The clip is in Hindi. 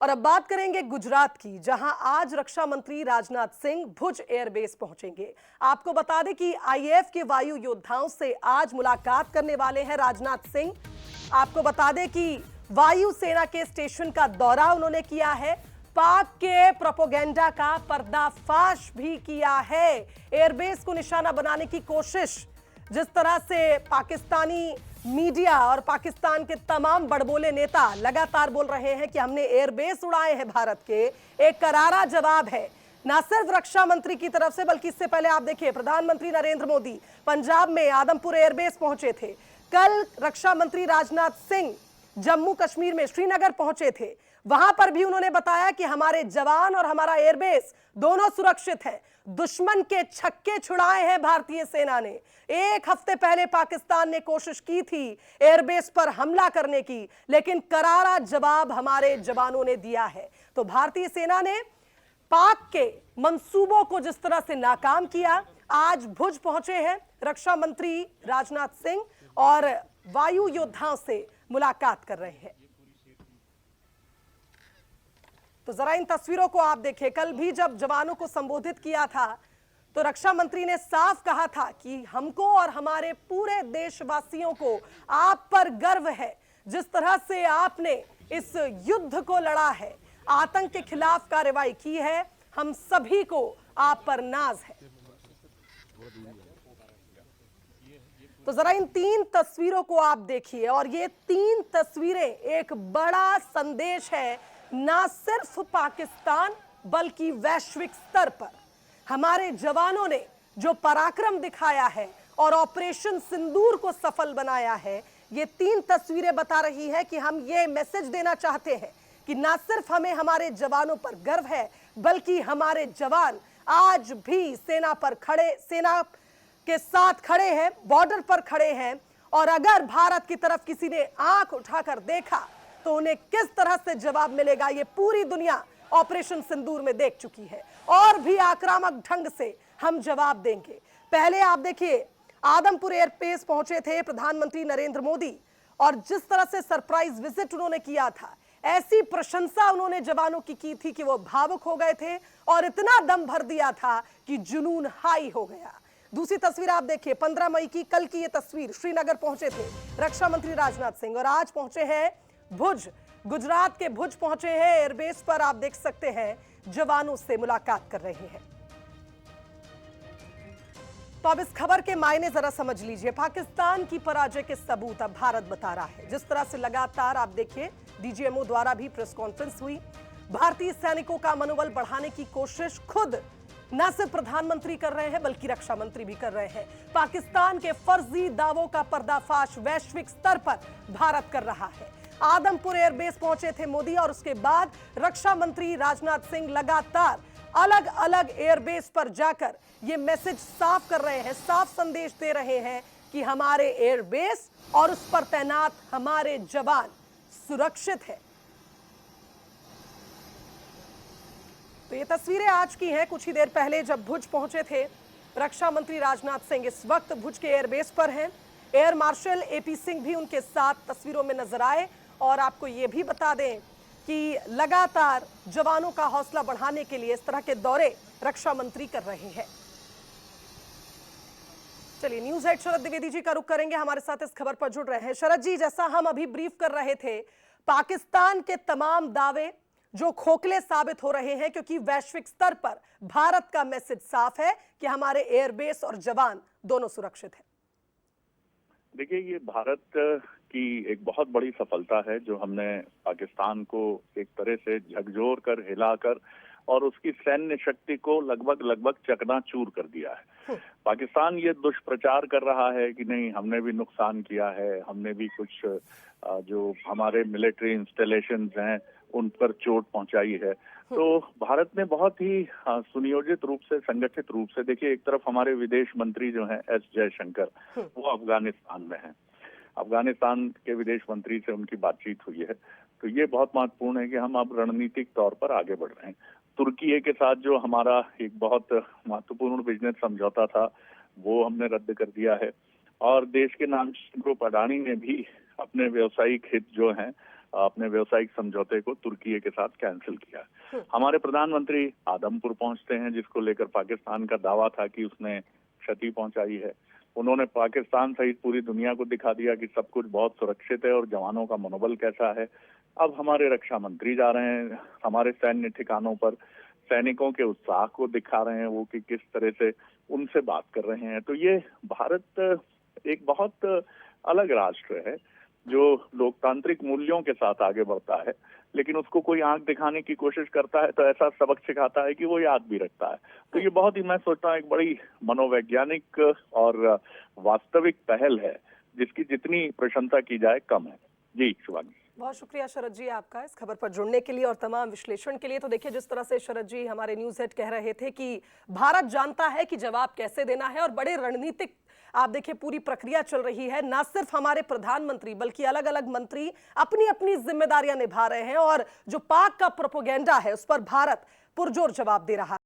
और अब बात करेंगे गुजरात की, जहां आज रक्षा मंत्री राजनाथ सिंह भुज एयरबेस पहुंचेंगे। आपको बता दें कि आईएएफ के वायु योद्धाओं से आज मुलाकात करने वाले हैं राजनाथ सिंह। आपको बता दें कि वायु सेना के स्टेशन का दौरा उन्होंने किया है, पाक के प्रोपेगेंडा का पर्दाफाश भी किया है। एयरबेस को निशाना बनाने की कोशिश, जिस तरह से पाकिस्तानी मीडिया और पाकिस्तान के तमाम बड़बोले नेता लगातार बोल रहे हैं कि हमने एयरबेस उड़ाए हैं भारत के, एक करारा जवाब है ना सिर्फ रक्षा मंत्री की तरफ से, बल्कि इससे पहले आप देखिए प्रधानमंत्री नरेंद्र मोदी पंजाब में आदमपुर एयरबेस पहुंचे थे। कल रक्षा मंत्री राजनाथ सिंह जम्मू कश्मीर में श्रीनगर पहुंचे थे, वहां पर भी उन्होंने बताया कि हमारे जवान और हमारा एयरबेस दोनों सुरक्षित है। दुश्मन के छक्के छुड़ाए हैं भारतीय सेना ने। एक हफ्ते पहले पाकिस्तान ने कोशिश की थी एयरबेस पर हमला करने की, लेकिन करारा जवाब हमारे जवानों ने दिया है। तो भारतीय सेना ने पाक के मंसूबों को जिस तरह से नाकाम किया, आज भुज पहुंचे हैं रक्षा मंत्री राजनाथ सिंह और वायु योद्धाओं से मुलाकात कर रहे हैं। तो जरा इन तस्वीरों को आप देखिए। कल भी जब जवानों को संबोधित किया था तो रक्षा मंत्री ने साफ कहा था कि हमको और हमारे पूरे देशवासियों को आप पर गर्व है, जिस तरह से आपने इस युद्ध को लड़ा है, आतंक के खिलाफ कार्रवाई की है, हम सभी को आप पर नाज है। तो जरा इन तीन तस्वीरों को आप देखिए, और ये तीन तस्वीरें एक बड़ा संदेश है, ना सिर्फ पाकिस्तान बल्कि वैश्विक स्तर पर हमारे जवानों ने जो पराक्रम दिखाया है और ऑपरेशन सिंदूर को सफल बनाया है। ये तीन तस्वीरें बता रही है कि हम ये मैसेज देना चाहते हैं कि ना सिर्फ हमें हमारे जवानों पर गर्व है, बल्कि हमारे जवान आज भी सेना के साथ खड़े हैं, बॉर्डर पर खड़े हैं। और अगर भारत की तरफ किसी ने आंख उठाकर देखा तो उन्हें किस तरह से जवाब मिलेगा, ये पूरी दुनिया ऑपरेशन सिंदूर में देख चुकी है। और भी आक्रामक ढंग से हम जवाब देंगे। पहले आप देखिए, आदमपुर एयरबेस पहुंचे थे प्रधानमंत्री नरेंद्र मोदी, और जिस तरह से सरप्राइज विजिट उन्होंने किया था, ऐसी प्रशंसा उन्होंने जवानों की थी कि वो भावुक हो गए थे और इतना दम भर दिया था कि जुनून हाई हो गया। दूसरी तस्वीर आप देखिए, 15 मई की, कल की ये तस्वीर। श्रीनगर पहुंचे थे रक्षा मंत्री राजनाथ सिंह और आज पहुंचे हैं भुज, गुजरात के भुज पहुंचे हैं। एयरबेस पर आप देख सकते हैं जवानों से मुलाकात कर रहे हैं। तो अब इस खबर के मायने जरा समझ लीजिए। पाकिस्तान की पराजय के सबूत अब भारत बता रहा है। जिस तरह से लगातार आप देखिए, डीजीएमओ द्वारा भी प्रेस कॉन्फ्रेंस हुई, भारतीय सैनिकों का मनोबल बढ़ाने की कोशिश खुद न सिर्फ प्रधानमंत्री कर रहे हैं बल्कि रक्षा मंत्री भी कर रहे हैं। पाकिस्तान के फर्जी दावों का पर्दाफाश वैश्विक स्तर पर भारत कर रहा है। आदमपुर एयरबेस पहुंचे थे मोदी और उसके बाद रक्षा मंत्री राजनाथ सिंह लगातार अलग अलग एयरबेस पर जाकर यह मैसेज साफ कर रहे हैं, साफ संदेश दे रहे हैं कि हमारे एयरबेस और उस पर तैनात हमारे जवान सुरक्षित है। तो ये तस्वीरें आज की हैं, कुछ ही देर पहले जब भुज पहुंचे थे रक्षा मंत्री राजनाथ सिंह। इस वक्त भुज के एयरबेस पर हैं। एयर मार्शल एपी सिंह भी उनके साथ तस्वीरों में नजर आए। और आपको ये भी बता दें कि लगातार जवानों का हौसला बढ़ाने के लिए इस तरह के दौरे रक्षा मंत्री कर रहे हैं। चलिए, न्यूज हेड शरद द्विवेदी जी का रुख करेंगे, हमारे साथ इस खबर पर जुड़ रहे हैं। शरद जी, जैसा हम अभी ब्रीफ कर रहे थे, पाकिस्तान के तमाम दावे जो खोखले साबित हो रहे हैं, क्योंकि वैश्विक स्तर पर भारत का मैसेज साफ है कि हमारे एयरबेस और जवान दोनों सुरक्षित हैं। देखिए, ये भारत की एक बहुत बड़ी सफलता है जो हमने पाकिस्तान को एक तरह से झकझोर कर, हिलाकर और उसकी सैन्य शक्ति को लगभग चकनाचूर कर दिया है। पाकिस्तान ये दुष्प्रचार कर रहा है कि नहीं, हमने भी नुकसान किया है, हमने भी कुछ जो हमारे मिलिट्री इंस्टॉलेशंस हैं उन पर चोट पहुंचाई है। तो भारत ने बहुत ही सुनियोजित रूप से, संगठित रूप से, देखिए, एक तरफ हमारे विदेश मंत्री जो हैं एस जयशंकर, वो अफगानिस्तान में हैं। अफगानिस्तान के विदेश मंत्री से उनकी बातचीत हुई है। तो ये बहुत महत्वपूर्ण है कि हम अब रणनीतिक तौर पर आगे बढ़ रहे हैं। तुर्की के साथ जो हमारा एक बहुत महत्वपूर्ण बिजनेस समझौता था, वो हमने रद्द कर दिया है। और देश के नाम ग्रुप अडानी ने भी अपने व्यवसायिक हित जो हैं अपने व्यवसायिक समझौते को तुर्की के साथ कैंसिल किया। हमारे प्रधानमंत्री आदमपुर पहुंचते हैं, जिसको लेकर पाकिस्तान का दावा था कि उसने क्षति पहुंचाई है। उन्होंने पाकिस्तान सहित पूरी दुनिया को दिखा दिया कि सब कुछ बहुत सुरक्षित है और जवानों का मनोबल कैसा है। अब हमारे रक्षा मंत्री जा रहे हैं हमारे सैन्य ठिकानों पर, सैनिकों के उत्साह को दिखा रहे हैं वो कि किस तरह से उनसे बात कर रहे हैं। तो ये भारत एक बहुत अलग राष्ट्र है जो लोकतांत्रिक मूल्यों के साथ आगे बढ़ता है, लेकिन उसको कोई आंख दिखाने की कोशिश करता है तो ऐसा सबक सिखाता है कि वो याद भी रखता है। तो ये बहुत ही, मैं सोचता हूँ, एक बड़ी मनोवैज्ञानिक और वास्तविक पहल है जिसकी जितनी प्रशंसा की जाए कम है। जी शिवानी, बहुत शुक्रिया शरद जी आपका इस खबर पर जुड़ने के लिए और तमाम विश्लेषण के लिए। तो देखिए, जिस तरह से शरद जी हमारे न्यूज़ हेड कह रहे थे कि भारत जानता है कि जवाब कैसे देना है और बड़े रणनीतिक, आप देखिए, पूरी प्रक्रिया चल रही है। ना सिर्फ हमारे प्रधानमंत्री बल्कि अलग अलग मंत्री अपनी अपनी जिम्मेदारियां निभा रहे हैं और जो पाक का प्रोपेगेंडा है उस पर भारत पुरजोर जवाब दे रहा है।